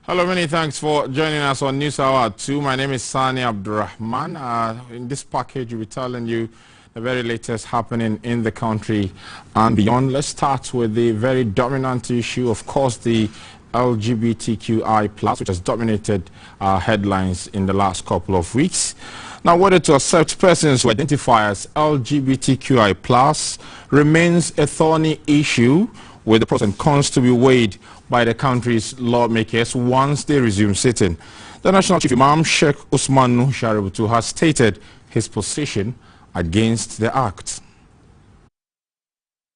Hello, many thanks for joining us on News Hour 2. My name is Sani Abdurrahman. In this package, we'll be telling you the very latest happening in the country and beyond. Let's start with the very dominant issue, of course, the LGBTQI+, which has dominated headlines in the last couple of weeks. Now, whether to accept persons who identify as LGBTQI+ remains a thorny issue, with the pros and cons to be weighed by the country's lawmakers once they resume sitting. The National Chief Imam, Sheikh Usman Nuhu Shaributu, has stated his position against the act.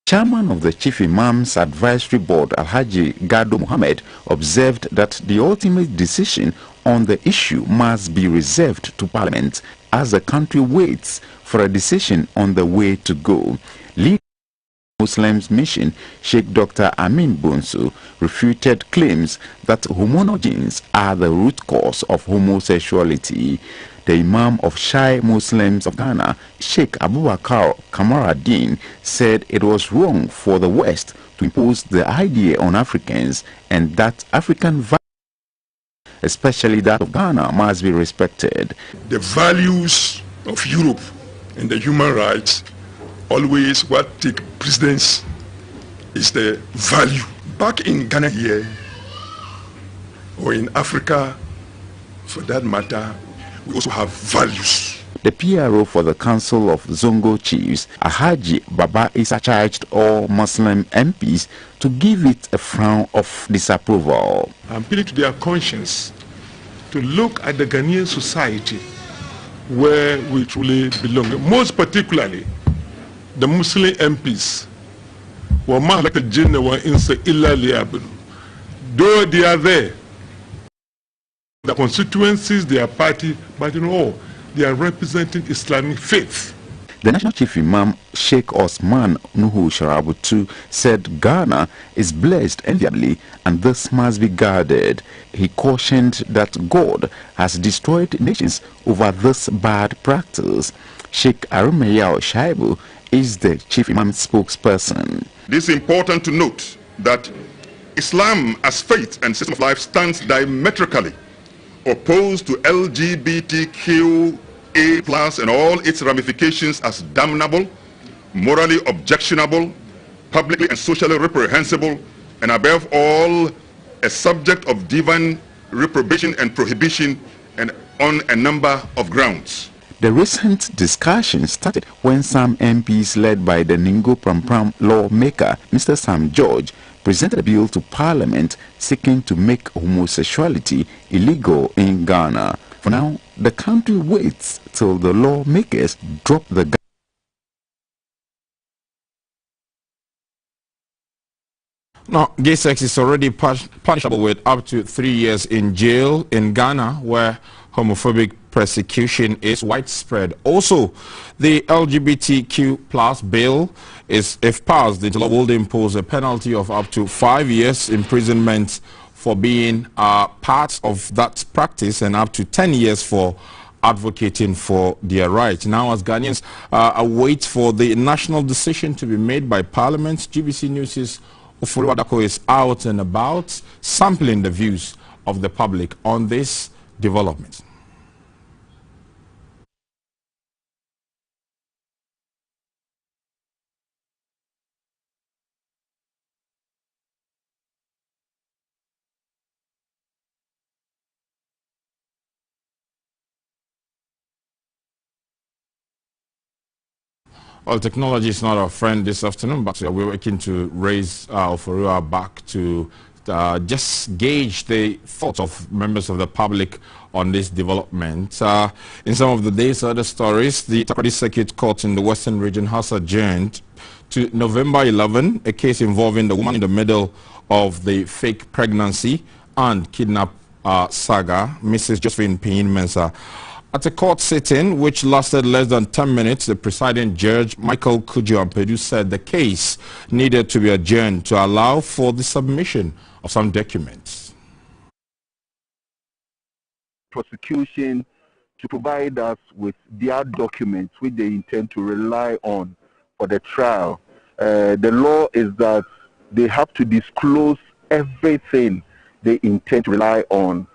Chairman of the Chief Imam's Advisory Board, Alhaji Gado Mohammed, observed that the ultimate decision on the issue must be reserved to Parliament as the country waits for a decision on the way to go. Muslims mission, Sheikh Dr. Amin Bonsu, refuted claims that hormonal genes are the root cause of homosexuality. The Imam of Shia Muslims of Ghana, Sheikh Abubakar Kamaruddin, said it was wrong for the West to impose the idea on Africans and that African values, especially that of Ghana, must be respected. The values of Europe and the human rights, always what take precedence is the value. Back in Ghana here, or in Africa for that matter, we also have values. The PRO for the Council of Zongo Chiefs, Alhaji Baba Isa, charged all Muslim MPs to give it a frown of disapproval. I'm appealing to their conscience to look at the Ghanaian society where we truly belong, most particularly the Muslim MPs. Though they are there, the constituencies, their party, but in all, they are representing Islamic faith. The National Chief Imam, Sheikh Usman Nuhu Shaributu, said Ghana is blessed enviably and this must be guarded. He cautioned that God has destroyed nations over this bad practice. Sheikh Arumeyao Shaibu is the Chief Imam's spokesperson. It is important to note that Islam as faith and system of life stands diametrically opposed to LGBTQA+ and all its ramifications as damnable, morally objectionable, publicly and socially reprehensible, and above all, a subject of divine reprobation and prohibition, and on a number of grounds. The recent discussion started when some MPs led by the Ningo Prampram lawmaker, Mr. Sam George, presented a bill to Parliament seeking to make homosexuality illegal in Ghana. For now, the country waits till the lawmakers drop the gun. Now, gay sex is already punishable with up to 3 years in jail in Ghana, where homophobic persecution is widespread. Also, the LGBTQ+ bill is, if passed, the law will impose a penalty of up to 5 years imprisonment for being part of that practice and up to 10 years for advocating for their rights. Now, as Ghanaians await for the national decision to be made by Parliament, GBC News' Ofori Wadako is out and about sampling the views of the public on this development. Well, technology is not our friend this afternoon, but we're working to raise Oforiwa back to just gauge the thoughts of members of the public on this development. In some of the day's other stories, the Takoradi Circuit Court in the Western region has adjourned to November 11 a case involving the woman in the middle of the fake pregnancy and kidnap saga, Mrs. Josephine Pinyin-Mensah. At a court sitting which lasted less than 10 minutes, the presiding judge, Michael Kujo-Ampedu, said the case needed to be adjourned to allow for the submission of some documents. Prosecution to provide us with their documents which they intend to rely on for the trial. The law is that they have to disclose everything they intend to rely on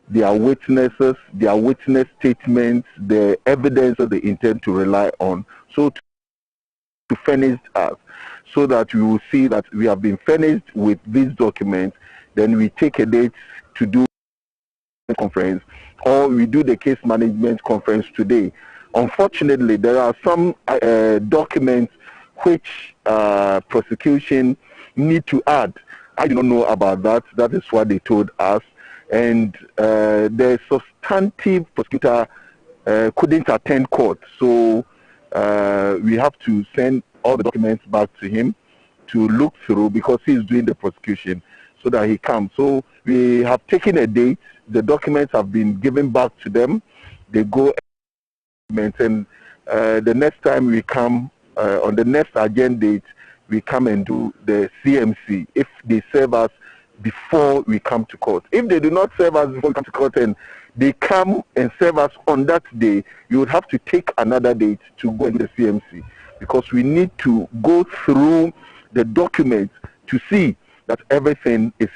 their witnesses, their witness statements, the evidence that they intend to rely on, so to furnish us, so that we will see that we have been furnished with these documents. Then we take a date to do a conference, or we do the case management conference today. Unfortunately, there are some documents which prosecution need to add. I do not know about that. That is what they told us. And the substantive prosecutor couldn't attend court. So we have to send all the documents back to him to look through, because he's doing the prosecution, so that he comes. So we have taken a date. The documents have been given back to them. They go and the next time we come, on the next agenda date, we come and do the CMC if they serve us before we come to court. If they do not serve us before we come to court and they come and serve us on that day, you would have to take another date to go into the CMC, because we need to go through the documents to see that everything is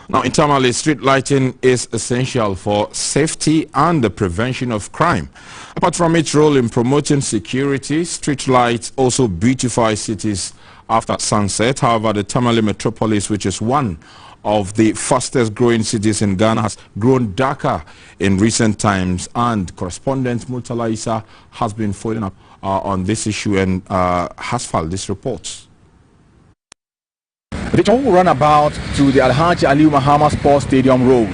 Now, in Tamale, street lighting is essential for safety and the prevention of crime. Apart from its role in promoting security, street lights also beautify cities after sunset. However, the Tamale metropolis, which is one of the fastest growing cities in Ghana, has grown darker in recent times, and correspondent Murtala Isa has been following up on this issue and has filed this report. The Chong runabout to the Alhaji Aliu Mahama Sports Stadium Road,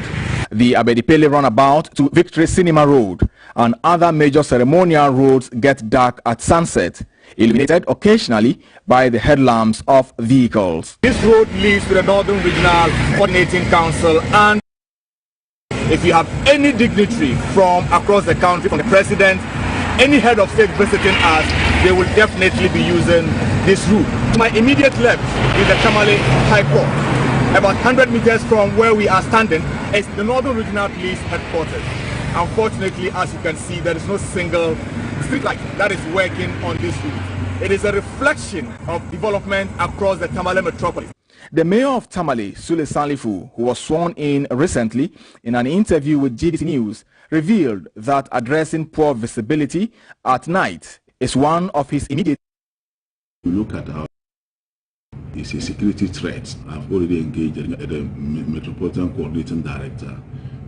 the Abedipele runabout to Victory Cinema Road, and other major ceremonial roads get dark at sunset, illuminated occasionally by the headlamps of vehicles. This road leads to the Northern Regional Coordinating Council, and if you have any dignitary from across the country, from the president, any head of state visiting us, they will definitely be using this route. To my immediate left is the Tamale High Court. About 100 meters from where we are standing is the Northern Regional Police Headquarters. Unfortunately, as you can see, there is no single street light that is working on this route. It is a reflection of development across the Tamale metropolis. The mayor of Tamale, Sule Sanlifu, who was sworn in recently in an interview with GBC News, revealed that addressing poor visibility at night is one of his immediate. We look at how it's a security threat. I've already engaged the Metropolitan Coordinating Director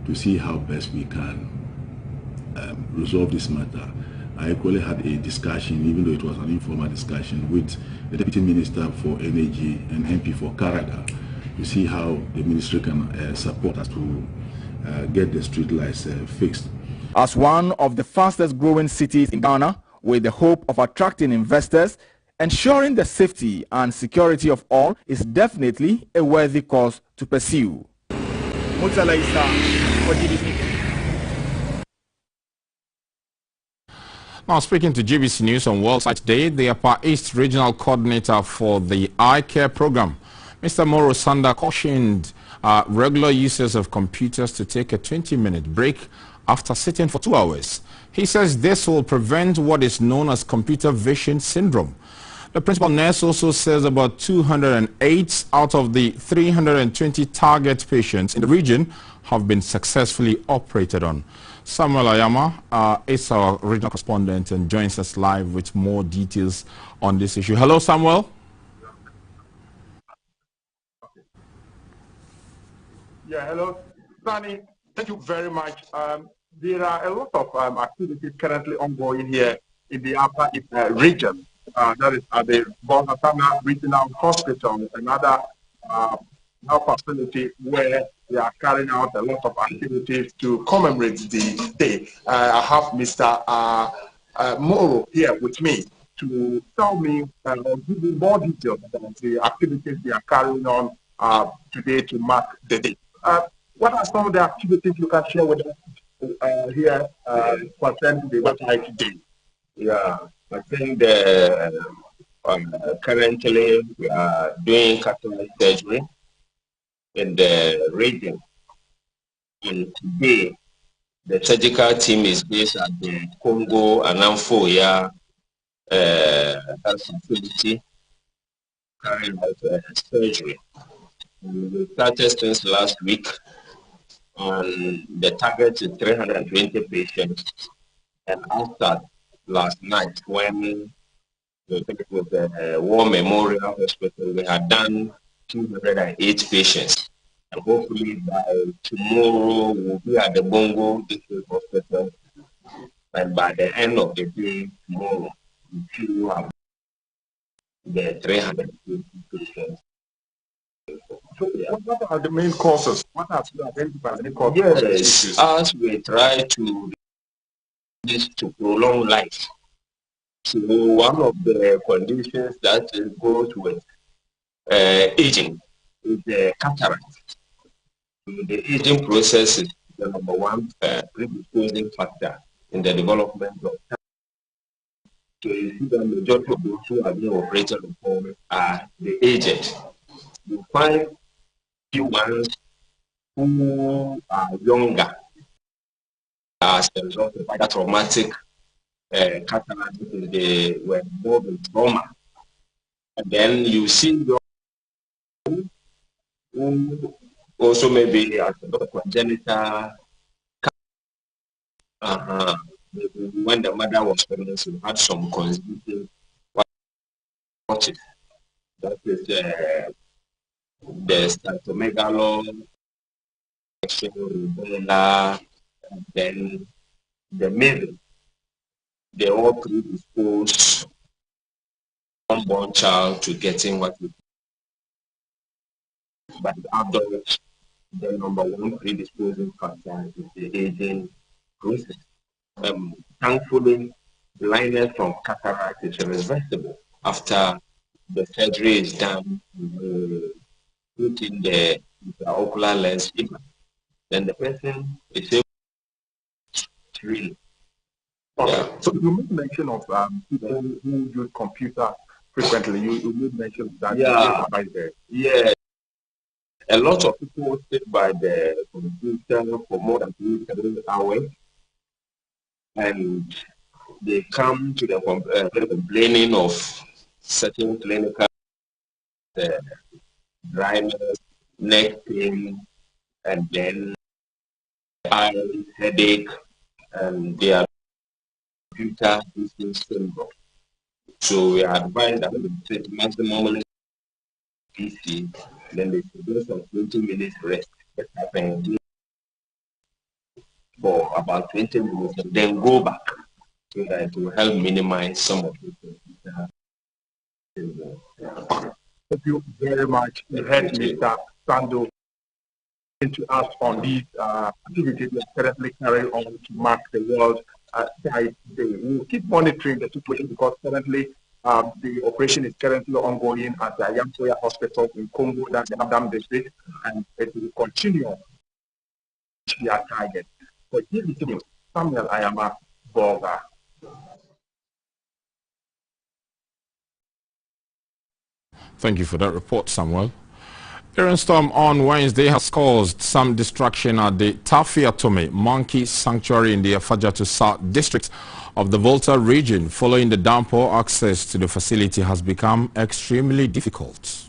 to see how best we can resolve this matter. I equally had a discussion, even though it was an informal discussion, with the Deputy Minister for Energy and MP for Canada to see how the ministry can support us to get the street lights fixed. As one of the fastest growing cities in Ghana, with the hope of attracting investors, ensuring the safety and security of all is definitely a worthy cause to pursue. Murtala Isa for GBC. Now, speaking to GBC News on World Sight Day, the Upper East Regional Coordinator for the Eye Care Program, Mr. Moro Sanda, cautioned regular users of computers to take a 20-minute break after sitting for 2 hours. He says this will prevent what is known as computer vision syndrome. The principal nurse also says about 208 out of the 320 target patients in the region have been successfully operated on. Samuel Ayama is our regional correspondent and joins us live with more details on this issue. Hello, Samuel. Yeah, hello, Sunny. Thank you very much. There are a lot of activities currently ongoing here in the Upper East region. That is at the Bonatana Regional Hospital, another facility where they are carrying out a lot of activities to commemorate the day. I have Mr. Moro here with me to tell me or give me more details about the activities they are carrying on today to mark the day. What are some of the activities you can share with us here concerning the Watahai Day? Yeah, I think currently we are doing cataract surgery in the region. And today The surgical team is based at the Congo and Anfoya health facility, carrying out surgery. We started since last week, and the target is 320 patients. And after last night, when we finished with the War Memorial Hospital, we had done 208 patients. And hopefully by tomorrow, we'll be at the Bongo District Hospital. And by the end of the day, tomorrow, we will have the 350 patients. So what are the main causes? What are you identified the main causes? Yes, as we try to prolong life. So one of the conditions that goes with aging is the cataract. So the aging process is the number one predisposing factor in the development of cataract. So you see the majority of those who are being operated upon are the aged. You find few ones who are younger as a result of either traumatic cataract, they were involved in trauma. And then you see who also maybe as a congenital when the mother was pregnant, she had some constitutive watches. That is the cytomegalo, rubella, and then the middle. They all predispose unborn child to getting what we but adults, the number one predisposing factor is the aging process. Thankfully, blindness from cataract is reversible after the surgery is done. Put in the intraocular lens, then the person is able to really. Okay. Yeah. So you made mention of people who use computer frequently. You made mention of that. Yeah. A lot of people sit by the computer for more than 3 hours, and they come to the complaining of certain clinical dryness, neck pain, and then eye headache, and their computer usage syndrome. So we advise that we take maximum PC, then they should do some 20 minutes rest for about 20 minutes, and then go back so that it will help minimize some of the computer syndrome. Thank you very much. You heard Mr. Sando to us on these activities that currently carry on to mark the World Sight Day. We will keep monitoring the situation because currently the operation is currently ongoing at the Yampoya Hospital in Congo, that's the Adam district, and it will continue to their target. For GBC News, Samuel Ayama, Boga. Thank you for that report, Samuel. A rainstorm on Wednesday has caused some destruction at the Tafiatome Monkey Sanctuary in the Afajatu South district of the Volta region. Following the downpour, access to the facility has become extremely difficult.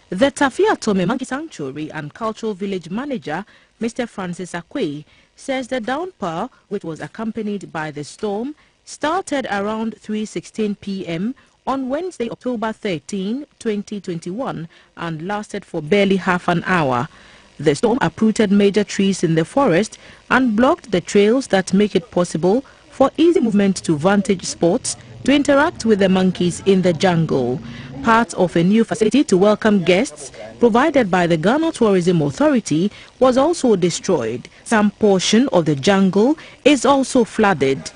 The Tafiatome Monkey Sanctuary and Cultural Village Manager, Mr. Francis Akwe, says the downpour, which was accompanied by the storm, started around 3:16 p.m. on Wednesday, October 13, 2021, and lasted for barely half an hour. The storm uprooted major trees in the forest and blocked the trails that make it possible for easy movement to vantage spots to interact with the monkeys in the jungle. Part of a new facility to welcome guests provided by the Ghana Tourism Authority was also destroyed. Some portion of the jungle is also flooded.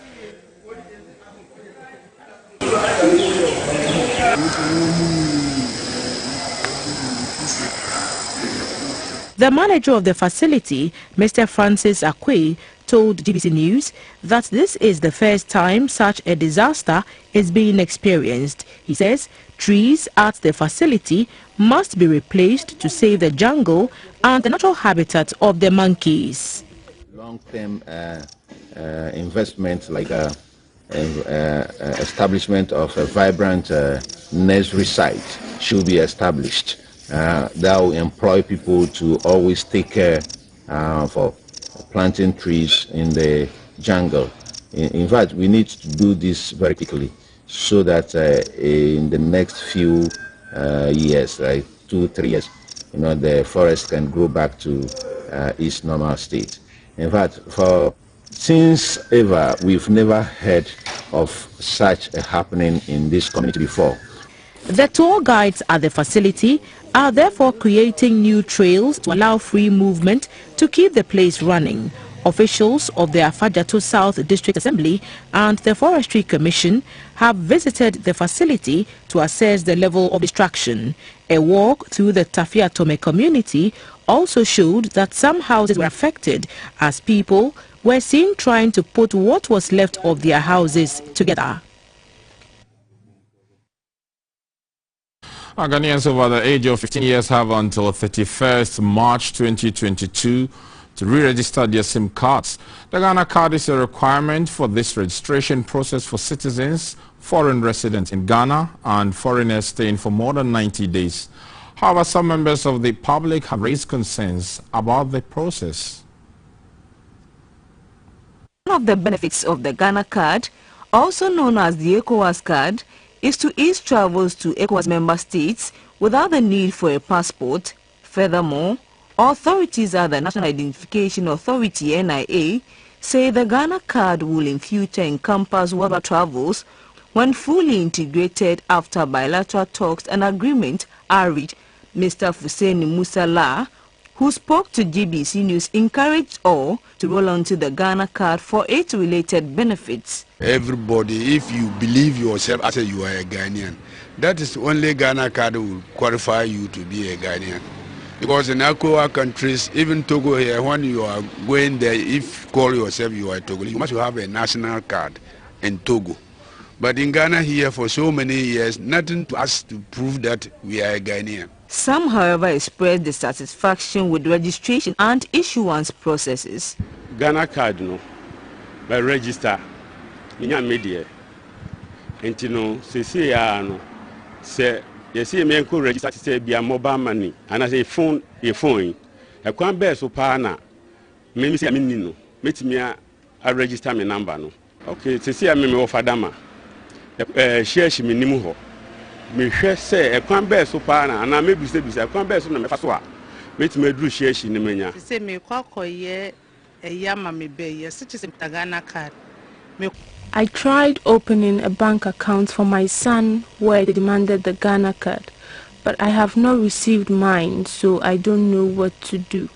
The manager of the facility, Mr. Francis Akwe, told GBC News that this is the first time such a disaster is being experienced. He says trees at the facility must be replaced to save the jungle and the natural habitat of the monkeys. Long-term investment like establishment of a vibrant nursery site should be established. That will employ people to always take care for planting trees in the jungle. In fact, we need to do this very quickly so that in the next few years, like 2-3 years, the forest can go back to its normal state. In fact, since ever, we've never heard of such a happening in this community before. The tour guides at the facility are therefore creating new trails to allow free movement to keep the place running. Officials of the Afajato South District Assembly and the Forestry Commission have visited the facility to assess the level of destruction. A walk through the Tafia Tome community also showed that some houses were affected as people were seen trying to put what was left of their houses together. Ghanaians over the age of 15 years have until 31st March 2022 to re-register their SIM cards. The Ghana card is a requirement for this registration process for citizens, foreign residents in Ghana, and foreigners staying for more than 90 days. However, some members of the public have raised concerns about the process. One of the benefits of the Ghana card, also known as the ECOWAS card, is to ease travels to ECOWAS member states without the need for a passport. Furthermore, authorities at the National Identification Authority (NIA) say the Ghana card will in future encompass whatever travels when fully integrated after bilateral talks and agreement are reached. Mr. Fuseni Musala, who spoke to GBC News, encouraged all to roll onto the Ghana card for its related benefits. Everybody, if you believe yourself as you are a Ghanaian, that is only Ghana card will qualify you to be a Ghanaian. Because in ECOWAS countries, even Togo here, when you are going there, if you call yourself you are Togo, you must have a national card in Togo. But in Ghana here for so many years, nothing to us to prove that we are a Ghanaian. Some, however, expressed dissatisfaction with registration and issuance processes. Ghana card, by register, in your media, and say, you see, me could register to say be a mobile money, and as a phone, a can't bear so partner. Maybe say, I mean, meet me a register my number. No, okay, to see, I mean, of Adama, share she minimu. Me say, a can't bear so partner, and I may be said, I can't bear so no matter. Meet me do share she nimenya. Say, me quack ye a yama me be, your citizen Ghana card. I tried opening a bank account for my son where they demanded the Ghana card, but I have not received mine, so I don't know what to do.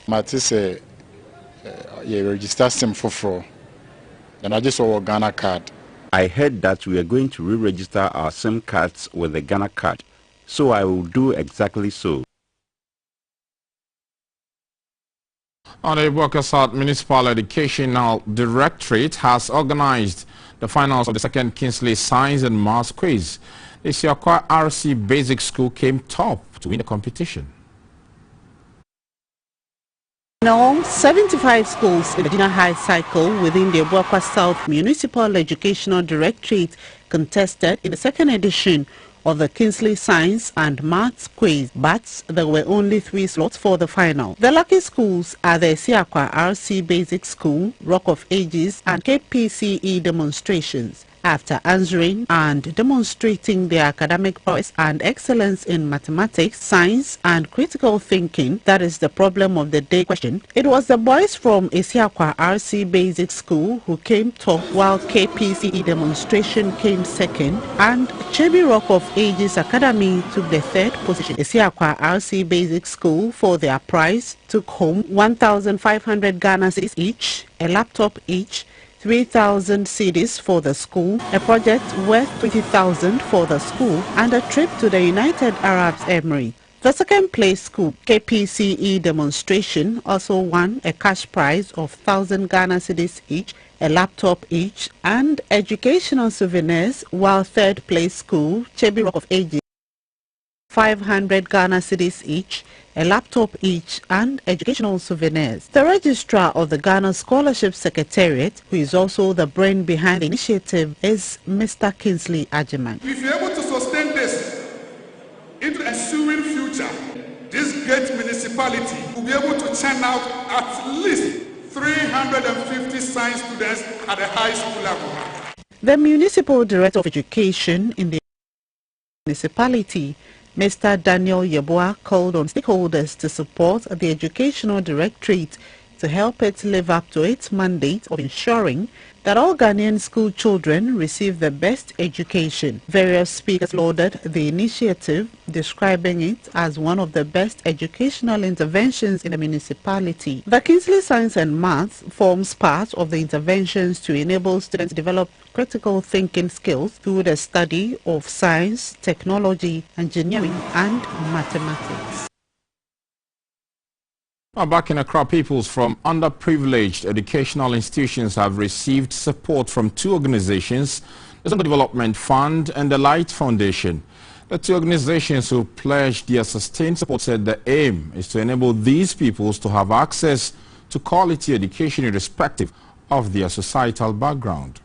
Mati say, you register SIM for and I just saw a Ghana card. I heard that we are going to re-register our SIM cards with the Ghana card, so I will do exactly so. On the Bokasat Municipal Educational Directorate has organized the finals of the second Kingsley Science and Maths Quiz. The Siakwa RC Basic School came top to win the competition. In all, 75 schools in the junior high cycle within the Bokwa South Municipal Educational Directorate contested in the second edition of the Kingsley Science and Maths Quiz, but there were only 3 slots for the final. The lucky schools are the Siakwa RC Basic School, Rock of Ages, and KPCE demonstrations. After answering and demonstrating their academic prowess and excellence in mathematics, science, and critical thinking, that is the problem of the day question, it was the boys from Isiakwa RC Basic School who came top, while KPCE demonstration came second, and Chebi Rock of Ages Academy took the 3rd position. Isiakwa RC Basic School, for their prize, took home 1,500 Ghana cedis each, a laptop each, 3,000 cedis for the school, a project worth 20,000 for the school, and a trip to the United Arab Emirates. The second place school KPCE demonstration also won a cash prize of 1,000 Ghana cedis each, a laptop each, and educational souvenirs, while third place school Chebi Rock of Ages 500 Ghana cedis each, a laptop each, and educational souvenirs. The registrar of the Ghana Scholarship Secretariat, who is also the brain behind the initiative, is Mr. Kingsley Ajiman. If you're able to sustain this into the ensuing future, this great municipality will be able to churn out at least 350 science students at the high school level. The Municipal Director of Education in the municipality, Mr. Daniel Yeboah, called on stakeholders to support the Educational Directorate to help it live up to its mandate of ensuring that all Ghanaian school children receive the best education. Various speakers lauded the initiative, describing it as one of the best educational interventions in the municipality. The Kingsley Science and Maths forms part of the interventions to enable students to develop critical thinking skills through the study of science, technology, engineering, and mathematics. Now, back in Accra, pupils from underprivileged educational institutions have received support from two organizations, the Zango Development Fund and the Light Foundation. The two organizations who pledged their sustained support said the aim is to enable these pupils to have access to quality education irrespective of their societal background.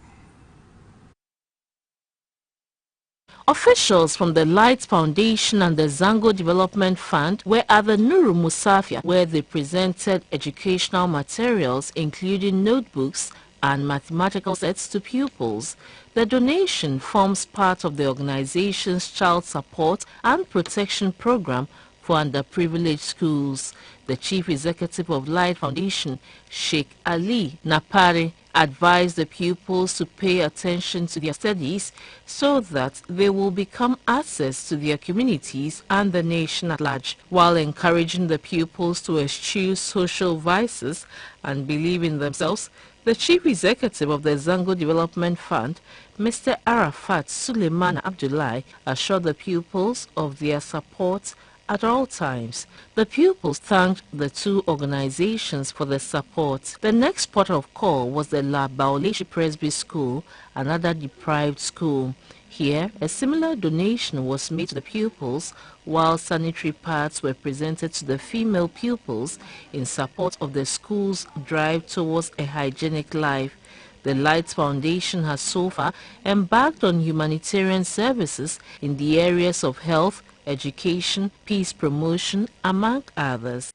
Officials from the Light Foundation and the Zango Development Fund were at the Nuru Musafia, where they presented educational materials including notebooks and mathematical sets to pupils. The donation forms part of the organization's child support and protection program for underprivileged schools. The Chief Executive of Light Foundation, Sheikh Ali Napari, advised the pupils to pay attention to their studies so that they will become assets to their communities and the nation at large, while encouraging the pupils to eschew social vices and believe in themselves. The Chief Executive of the Zango Development Fund, Mr. Arafat Suleiman Abdullahi, assured the pupils of their support at all times. The pupils thanked the two organizations for the support. The next port of call was the La Baoleshi Presby School, another deprived school. Here, a similar donation was made to the pupils, while sanitary pads were presented to the female pupils in support of the school's drive towards a hygienic life. The Lights Foundation has so far embarked on humanitarian services in the areas of health, education, peace promotion, among others.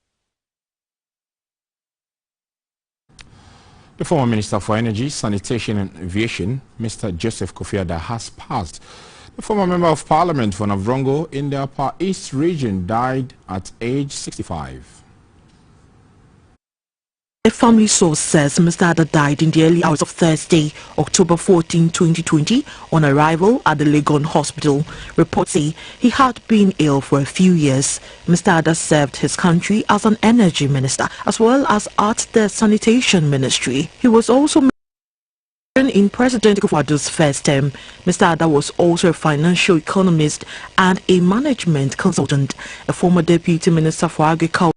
The former Minister for Energy, Sanitation and Aviation, Mr. Joseph Kofi Adda, has passed. The former Member of Parliament for Navrongo in the Upper East region died at age 65. A family source says Mr. Adda died in the early hours of Thursday, October 14, 2020, on arrival at the Legon Hospital. Reports say he had been ill for a few years. Mr. Adda served his country as an energy minister as well as at the sanitation ministry. He was also in President Kufuor's first term. Mr. Adda was also a financial economist and a management consultant. A former deputy minister for agriculture,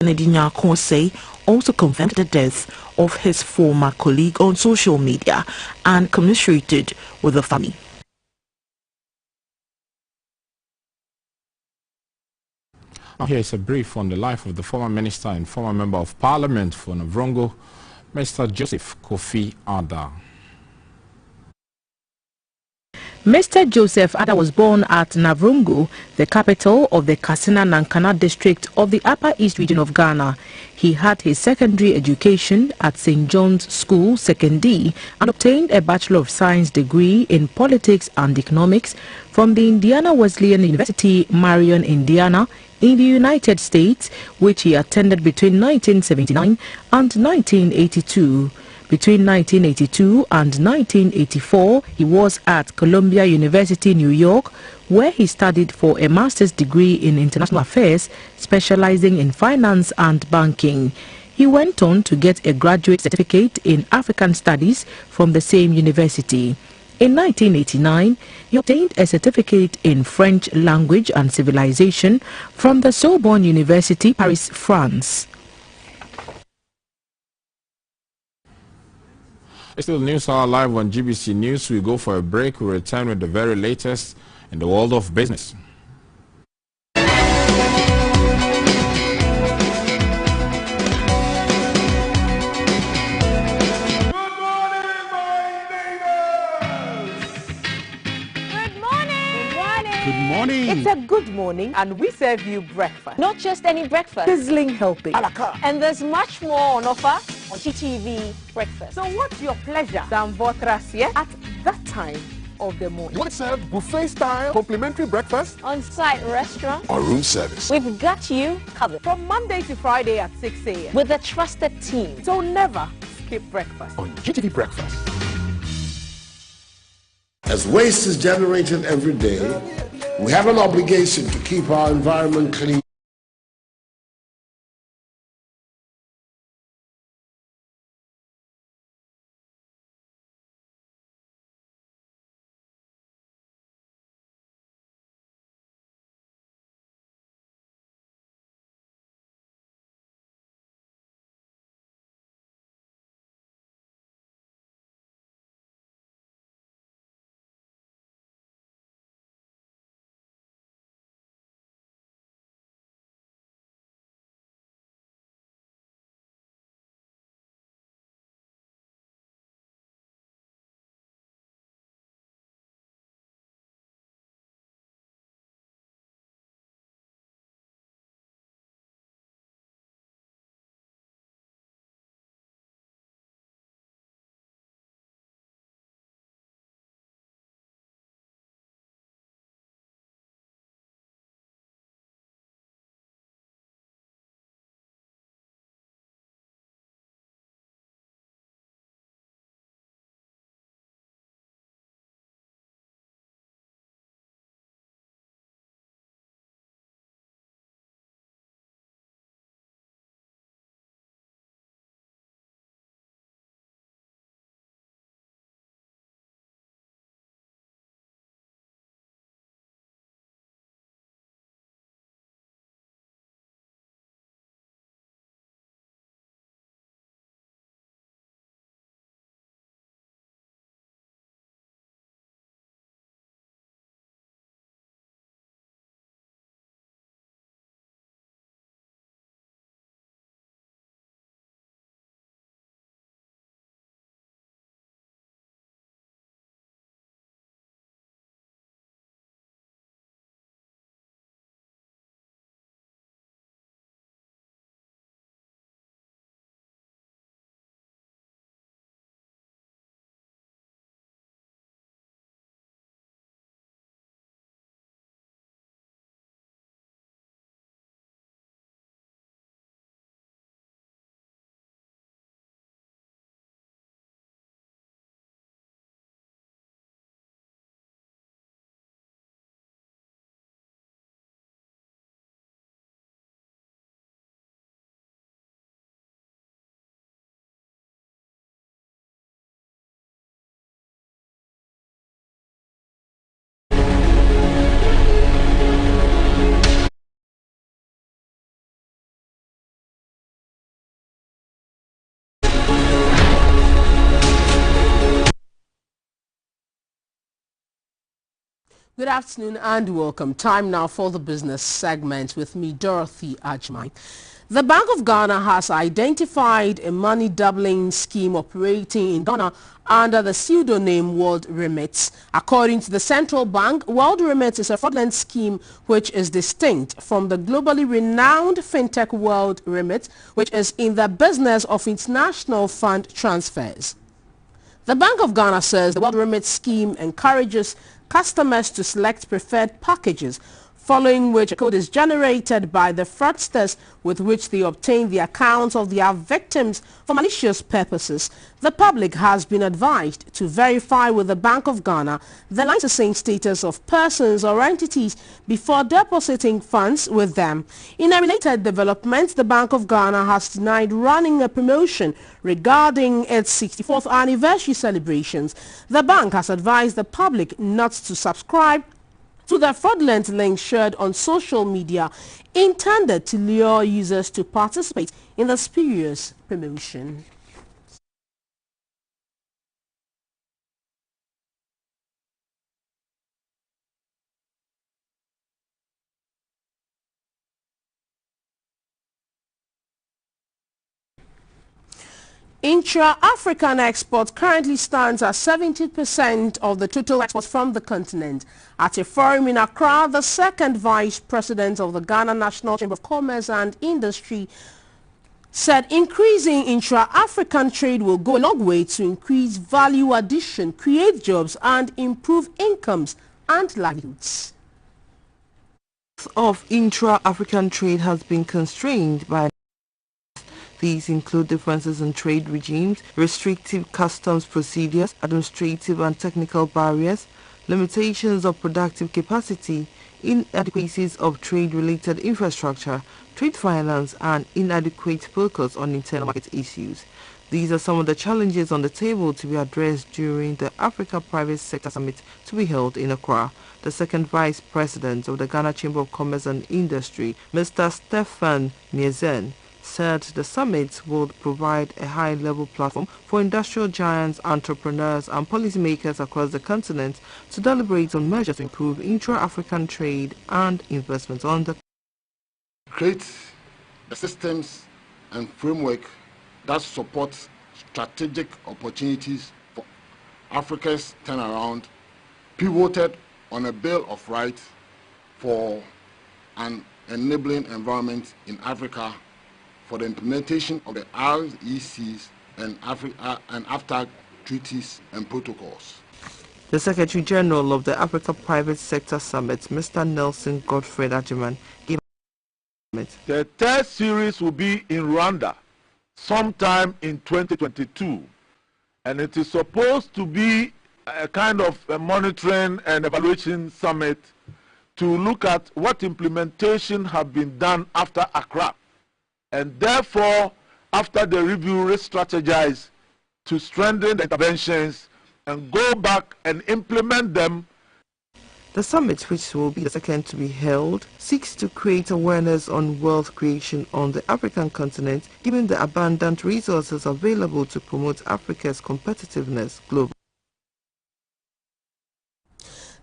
Kennedy Nyakonsei, also confirmed the death of his former colleague on social media and commiserated with the family. Now here is a brief on the life of the former minister and former member of parliament for Navrongo, Mr. Joseph Kofi Adda. Mr. Joseph Adda was born at Navrongo, the capital of the Katsina Nankana district of the Upper East region of Ghana. He had his secondary education at St. John's School, 2nd D, and obtained a Bachelor of Science degree in Politics and Economics from the Indiana Wesleyan University, Marion, Indiana, in the United States, which he attended between 1979 and 1982. Between 1982 and 1984, he was at Columbia University, New York, where he studied for a master's degree in international affairs, specializing in finance and banking. He went on to get a graduate certificate in African studies from the same university. In 1989, he obtained a certificate in French language and civilization from the Sorbonne University, Paris, France. It's still News Hour live on GBC News. We go for a break. We return with the very latest in the world of business. Good morning. It's a good morning and we serve you breakfast. Not just any breakfast. Sizzling helping. A la carte. And there's much more on offer on GTV breakfast. So what's your pleasure than votras, yeah? At that time of the morning. You want to serve buffet style complimentary breakfast? On-site restaurant. Or room service. We've got you covered. From Monday to Friday at 6 a.m. With a trusted team. So never skip breakfast. On GTV breakfast. As waste is generated every day, we have an obligation to keep our environment clean. Good afternoon and welcome. Time now for the business segment with me, Dorothy Ajmai. The Bank of Ghana has identified a money doubling scheme operating in Ghana under the pseudonym World Remits. According to the central bank, World Remits is a fraudulent scheme which is distinct from the globally renowned fintech World Remits, which is in the business of international fund transfers. The Bank of Ghana says the World Remits scheme encourages customers to select preferred packages following which a code is generated by the fraudsters with which they obtain the accounts of their victims for malicious purposes. The public has been advised to verify with the Bank of Ghana the licensing status of persons or entities before depositing funds with them. In a related development, the Bank of Ghana has denied running a promotion regarding its 64th anniversary celebrations. The bank has advised the public not to subscribe to the fraudulent links shared on social media intended to lure users to participate in the spurious promotion. Intra-African export currently stands at 70% of the total exports from the continent. At a forum in Accra, the second vice president of the Ghana National Chamber of Commerce and Industry said increasing intra-African trade will go a long way to increase value addition, create jobs and improve incomes and livelihoods. Of intra-African trade has been constrained by these include differences in trade regimes, restrictive customs procedures, administrative and technical barriers, limitations of productive capacity, inadequacies of trade-related infrastructure, trade finance, and inadequate focus on internal market issues. These are some of the challenges on the table to be addressed during the Africa Private Sector Summit to be held in Accra. The second Vice President of the Ghana Chamber of Commerce and Industry, Mr. Stefan Miezen, said the summit would provide a high-level platform for industrial giants, entrepreneurs and policymakers across the continent to deliberate on measures to improve intra-African trade and investment on the create the systems and framework that support strategic opportunities for Africa's turnaround, pivoted on a Bill of Rights for an enabling environment in Africa for the implementation of the RECs and AFTA treaties and protocols. The Secretary General of the Africa Private Sector Summit, Mr. Nelson Godfred Agyemang, gave the third series will be in Rwanda sometime in 2022, and it is supposed to be a kind of a monitoring and evaluation summit to look at what implementation have been done after Accra. And therefore, after the review, re-strategize to strengthen the interventions and go back and implement them. The summit, which will be the second to be held, seeks to create awareness on wealth creation on the African continent, given the abundant resources available to promote Africa's competitiveness globally.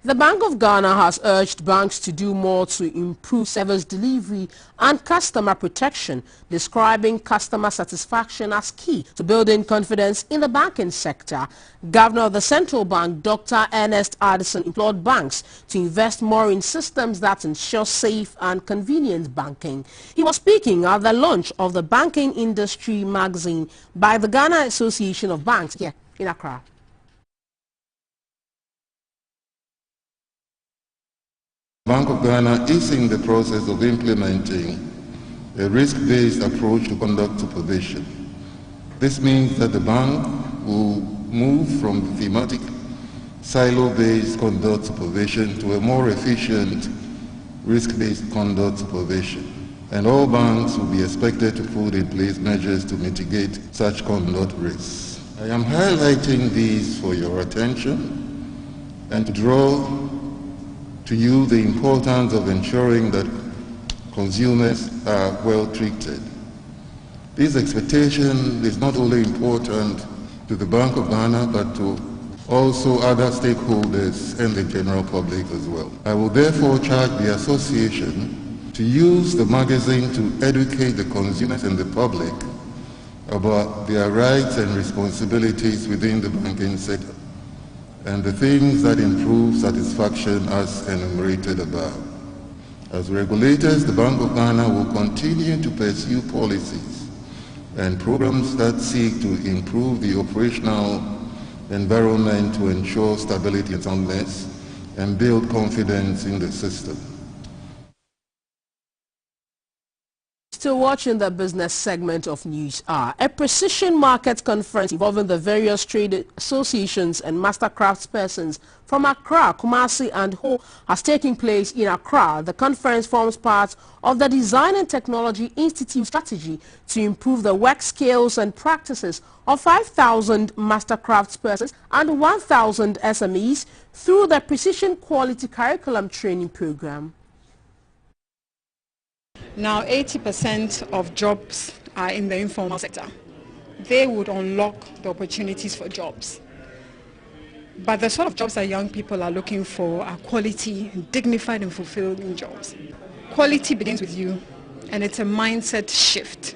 The Bank of Ghana has urged banks to do more to improve service delivery and customer protection, describing customer satisfaction as key to building confidence in the banking sector. Governor of the Central Bank, Dr. Ernest Addison, implored banks to invest more in systems that ensure safe and convenient banking. He was speaking at the launch of the Banking Industry magazine by the Ghana Association of Banks here in Accra. Bank of Ghana is in the process of implementing a risk-based approach to conduct supervision. This means that the bank will move from thematic silo-based conduct supervision to a more efficient risk-based conduct supervision. And all banks will be expected to put in place measures to mitigate such conduct risks. I am highlighting these for your attention and to draw to you the importance of ensuring that consumers are well treated. This expectation is not only important to the Bank of Ghana, but to also other stakeholders and the general public as well. I will therefore charge the association to use the magazine to educate the consumers and the public about their rights and responsibilities within the banking sector, and the things that improve satisfaction as enumerated above. As regulators, the Bank of Ghana will continue to pursue policies and programs that seek to improve the operational environment to ensure stability and soundness and build confidence in the system. Still watching the business segment of News Hour. A precision market conference involving the various trade associations and master craftspersons from Accra, Kumasi and Ho has taken place in Accra. The conference forms part of the Design and Technology Institute strategy to improve the work skills and practices of 5,000 master craftspersons and 1,000 SMEs through the Precision Quality Curriculum Training Program. Now 80% of jobs are in the informal sector. They would unlock the opportunities for jobs. But the sort of jobs that young people are looking for are quality, dignified and fulfilling jobs. Quality begins with you, and it's a mindset shift.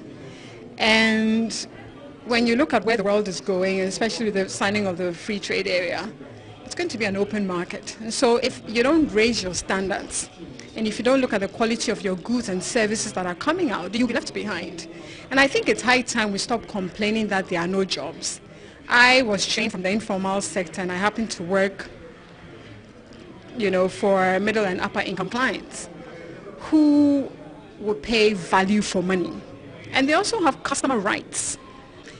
And when you look at where the world is going, especially with the signing of the free trade area, it's going to be an open market. And so if you don't raise your standards, and if you don't look at the quality of your goods and services that are coming out, you'll be left behind. And I think it's high time we stop complaining that there are no jobs. I was trained from the informal sector, and I happen to work, for middle and upper income clients who will pay value for money. And they also have customer rights.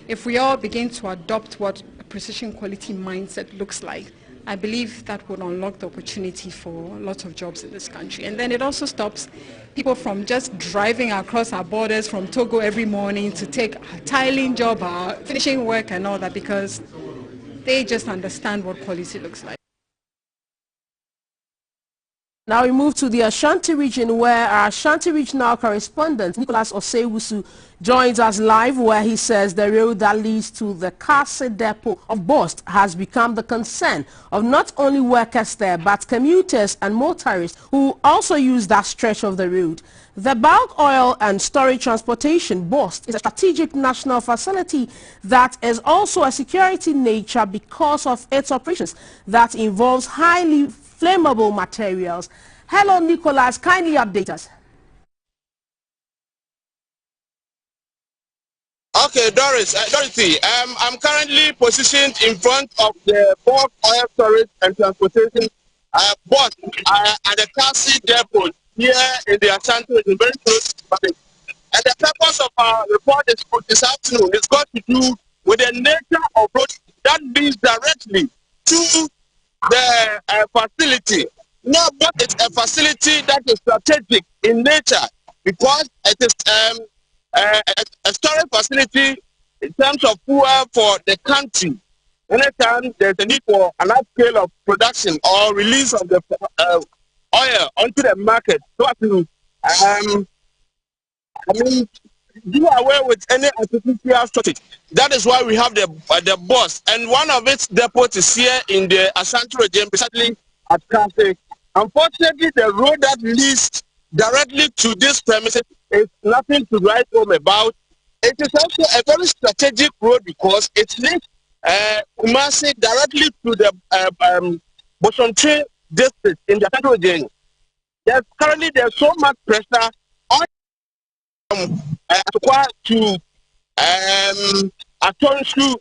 If we all begin to adopt what a precision quality mindset looks like, I believe that would unlock the opportunity for lots of jobs in this country. And then it also stops people from just driving across our borders from Togo every morning to take a tiling job, finishing work and all that, because they just understand what quality looks like. Now we move to the Ashanti region, where our Ashanti regional correspondent Nicholas Osewusu joins us live, where he says the road that leads to the Kase depot of Bost has become the concern of not only workers there but commuters and motorists who also use that stretch of the road. The bulk oil and storage transportation Bost is a strategic national facility that is also a security nature because of its operations that involves highly flammable materials. Hello, Nicholas. Kindly update us. Okay, Dorothy, I'm currently positioned in front of the bulk oil storage and transportation bus at the Kase depot here in the Ashanti region, very close to Babylon. And the purpose of our report this afternoon is got to do with the nature of road that leads directly to the facility. No, but it's a facility that is strategic in nature because it is a storage facility in terms of fuel for the country. Anytime there's a need for a large scale of production or release of the oil onto the market, so do away with any artificial shortage. That is why we have the bus, and one of its depots is here in the Ashanti region, precisely at Kase. Unfortunately, the road that leads directly to this premises is nothing to write home about. It is also a very strategic road because it leads Kumasi directly to the Bosomtwe district in the Ashanti region. Currently, there's so much pressure on to Atonsu.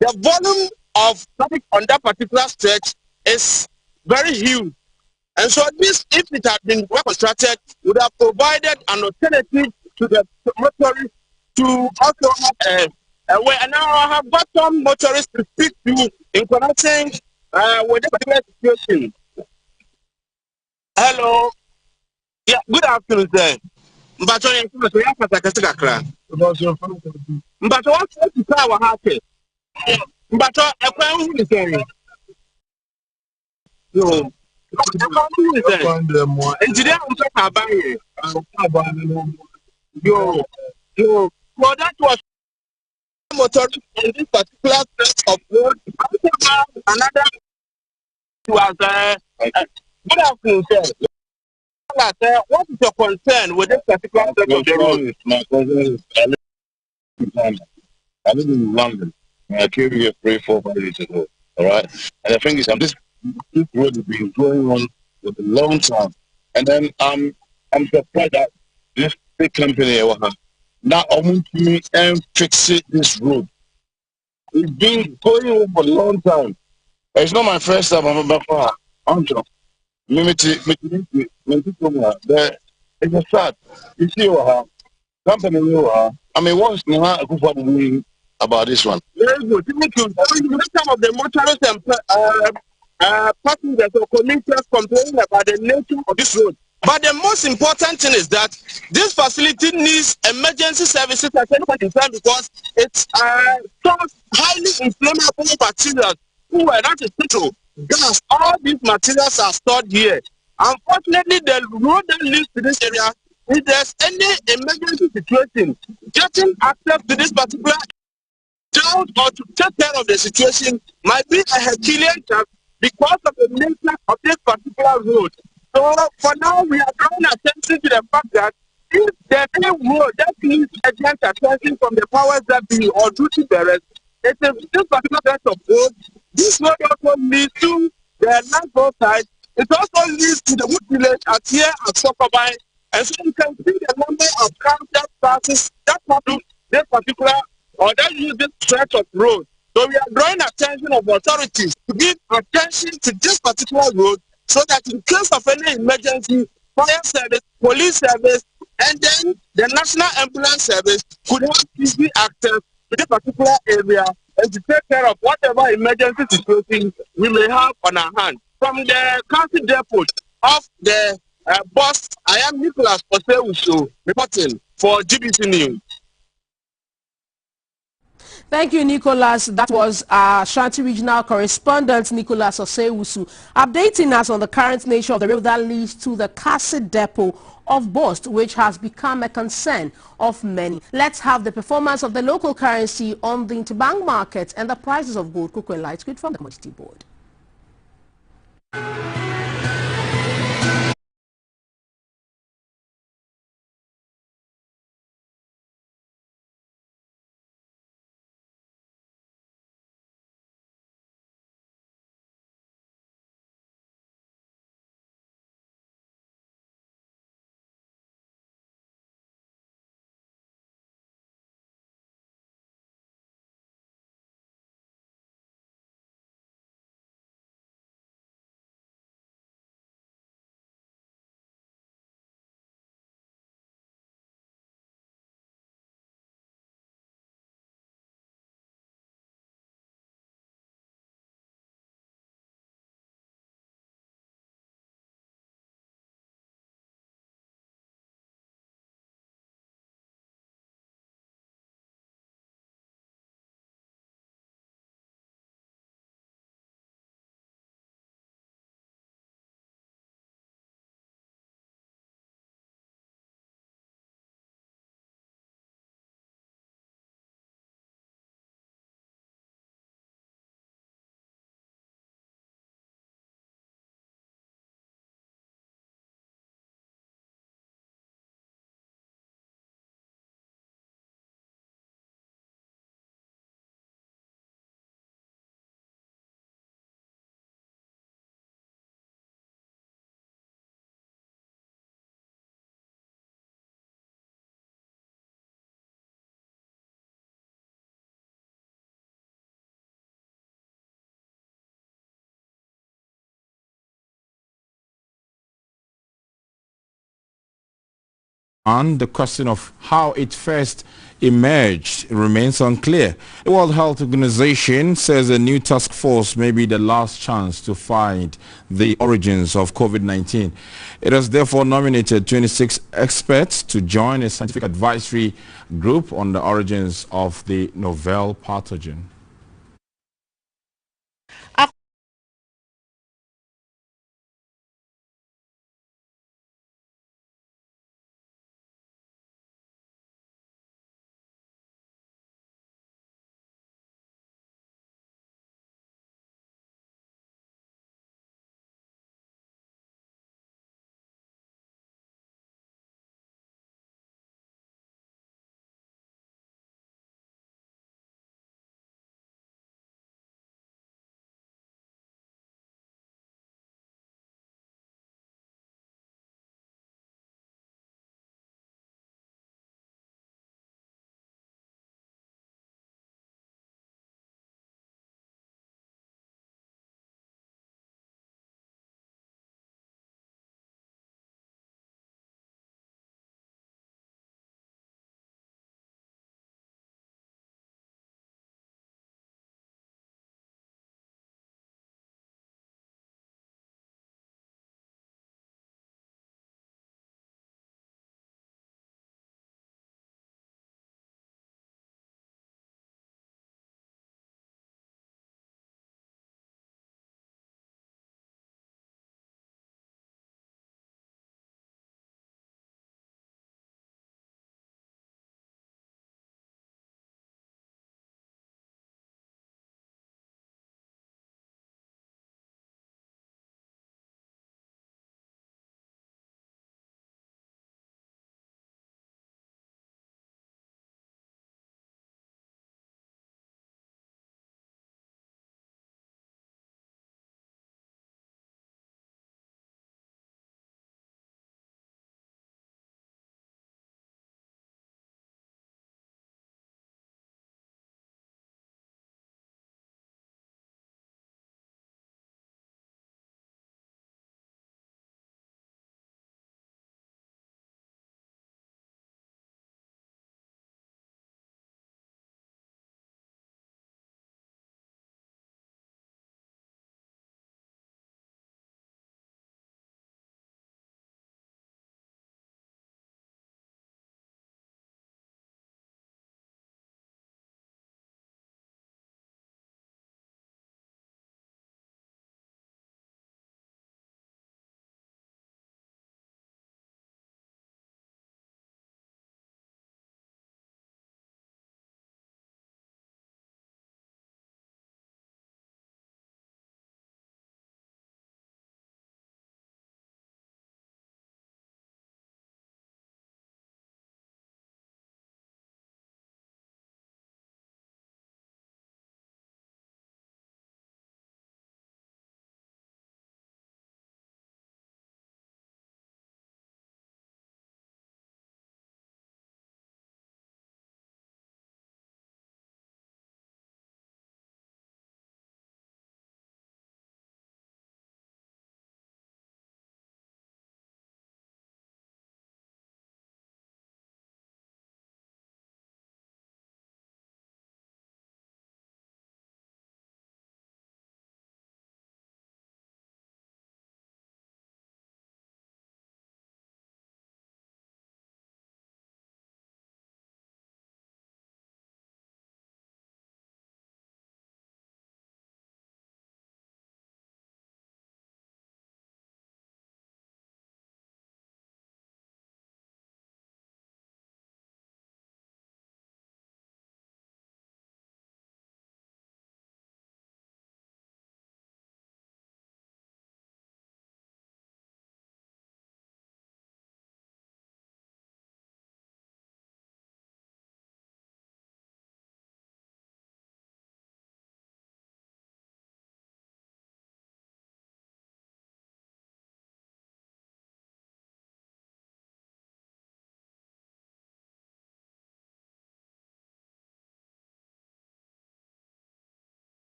The volume of traffic on that particular stretch is very huge, and so this, if it had been well constructed, would have provided an alternative to the motorists to also have and now I have got some motorists to speak to in connecting with the particular situation. Hello. Yeah, good afternoon, sir. But what to power happy? But a crown is saying. No. And today I'm talking about it. Yo, well, that was motor in this particular stretch of road. Another was good afternoon, sir. What is your concern with this particular stretch of the road? My concern is I live in London. I came here 3-4 days ago. All right, and the thing is, this road has been going on for a long time, and then I'm surprised that this big company now I want me and fix this road. It's been going on for a long time. It's not my first time. I'm back for it's a start. You see, company, I mean, what's doing about this one? Very good. Thank you. Some of the motorists and passengers or commuters complaining about the nature of this road. But the most important thing is that this facility needs emergency services at any point in time because it's stores highly inflammable materials. That is petrol, gas, all these materials are stored here. Unfortunately, the road that leads to this area, if there's any emergency situation, getting access to this particular down or to take care of the situation might be a Herculean task because of the nature of this particular road. So for now, we are drawing attention to the fact that if there is any road that needs urgent attention from the powers that be or duty bearers, it is this particular set of road. This road also leads to the landfall side. It also leads to the wood village at here at Sokobine. And so you can see the number of cars that passes that pass this particular or that use this stretch of road. So we are drawing attention of authorities to give attention to this particular road so that in case of any emergency, fire service, police service, and then the National Ambulance Service could have easy access to this particular area and to take care of whatever emergency situation we may have on our hand. From the county depot of the bus, I am Nicholas Osewusu reporting for GBC News. Thank you, Nicholas. That was our Shanti Regional Correspondent, Nicholas Osewusu, updating us on the current nature of the road that leads to the Kasi Depot of Bost, which has become a concern of many. Let's have the performance of the local currency on the interbank market and the prices of gold, cocoa and light sweet from the Commodity Board. And the question of how it first emerged remains unclear. The World Health Organization says a new task force may be the last chance to find the origins of COVID-19. It has therefore nominated 26 experts to join a scientific advisory group on the origins of the novel pathogen.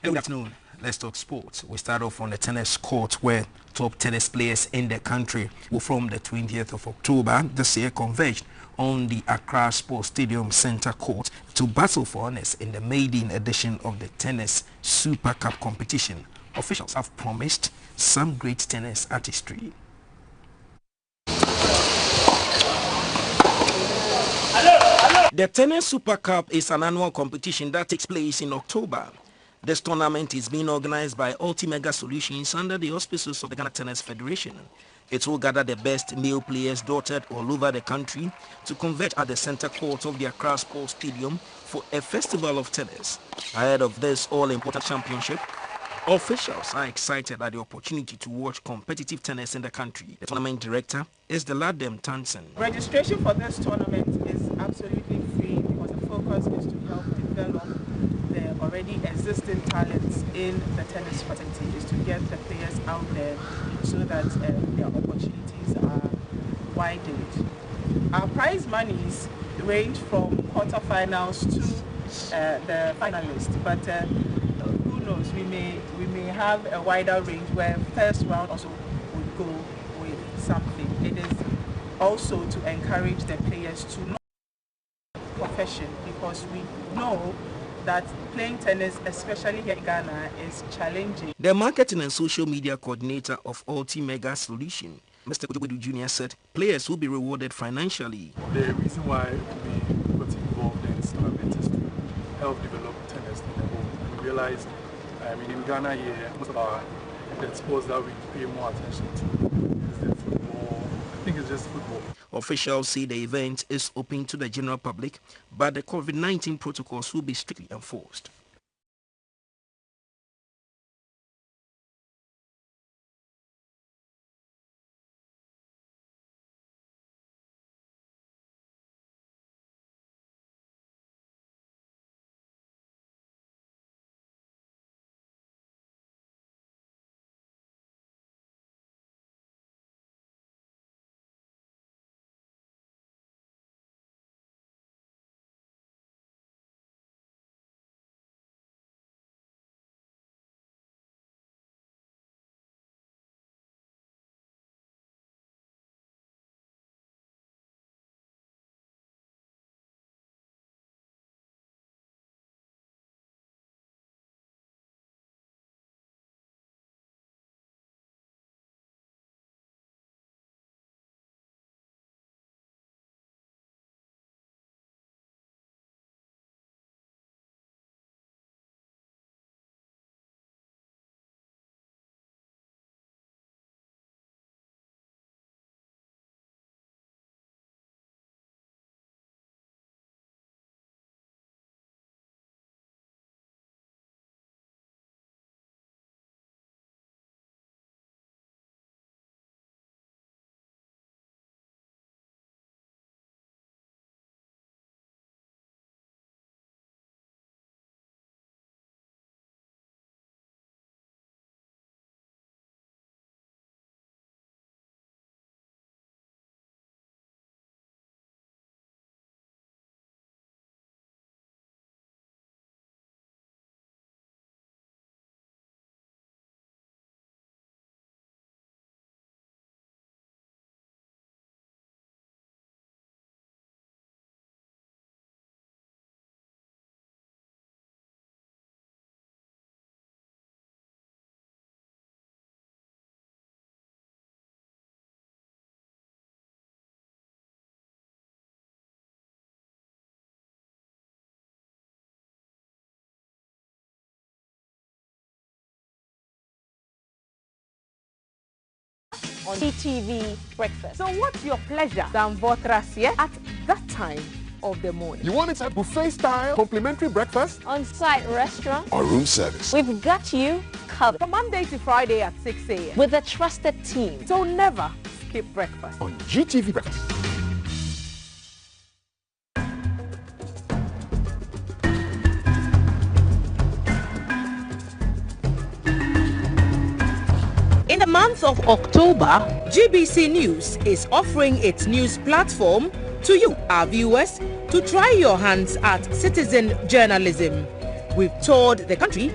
Good afternoon. Let's talk sports. We start off on the tennis court where top tennis players in the country will from the 20th of October this year converged on the Accra Sports Stadium Centre Court to battle for honours in the maiden edition of the Tennis Super Cup competition. Officials have promised some great tennis artistry. The Tennis Super Cup is an annual competition that takes place in October. This tournament is being organized by Ultimega Solutions under the auspices of the Ghana Tennis Federation. It will gather the best male players dotted all over the country to converge at the center court of the Accra Sports Stadium for a festival of tennis. Ahead of this all-important championship, officials are excited at the opportunity to watch competitive tennis in the country. The tournament director is the Ladem Tansen. Registration for this tournament is absolutely free because the focus is to help develop the already existing talents in the tennis fraternity, is to get the players out there so that their opportunities are widened. Our prize monies range from quarterfinals to the finalists, but who knows, we may have a wider range where first round also would go with something. It is also to encourage the players to know the profession, because we know that playing tennis, especially here in Ghana, is challenging. The marketing and social media coordinator of Ultimega Solution, Mr. Kudugudu Jr. said players will be rewarded financially. The reason why we got involved in this tournament is to help develop tennis in the home. And we realized in Ghana here, most of the sports that we pay more attention to is the football. I think it's just football. Officials say the event is open to the general public, but the COVID-19 protocols will be strictly enforced. On GTV breakfast. So what's your pleasure than Votrasia at that time of the morning? You want it at buffet style, complimentary breakfast, On-site restaurant, or room service? we've got you covered. From Monday to Friday at 6 a.m. with a trusted team. So never skip breakfast. On GTV breakfast. In the month of October, GBC News is offering its news platform to you, our viewers, to try your hands at citizen journalism. We've toured the country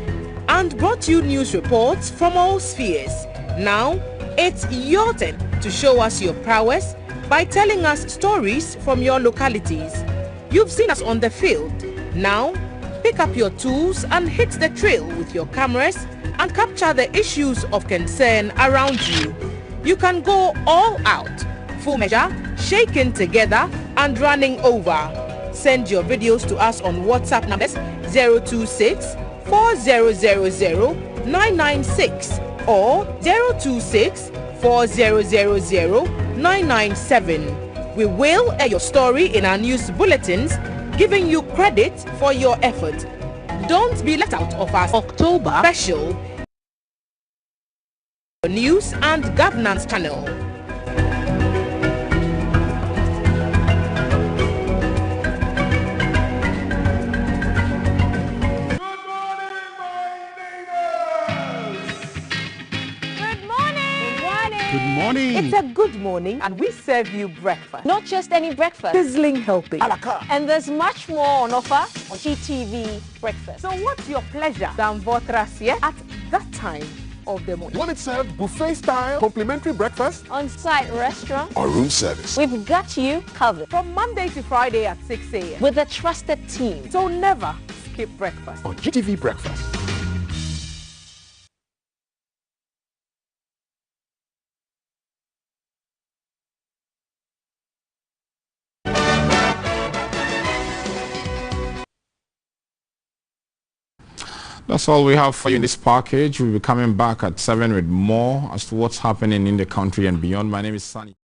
and brought you news reports from all spheres. Now, it's your turn to show us your prowess by telling us stories from your localities. You've seen us on the field. Now, pick up your tools and hit the trail with your cameras and capture the issues of concern around you. You can go all out, full measure, shaking together and running over. Send your videos to us on WhatsApp numbers 026 4000 996 or 026 4000 997. We will air your story in our news bulletins, giving you credit for your effort. Don't be left out of our October special news and governance channel. Good morning. It's a good morning and we serve you breakfast. Not just any breakfast. Sizzling helping. A la carte. And there's much more on offer on GTV breakfast. So what's your pleasure than Votrasia at that time of the morning? You want it served buffet style, complimentary breakfast? On-site restaurant or room service? We've got you covered. From Monday to Friday at 6 a.m. with a trusted team. So never skip breakfast. On GTV breakfast. That's all we have for you in this package. We'll be coming back at 7 with more as to what's happening in the country and beyond. My name is Sunny.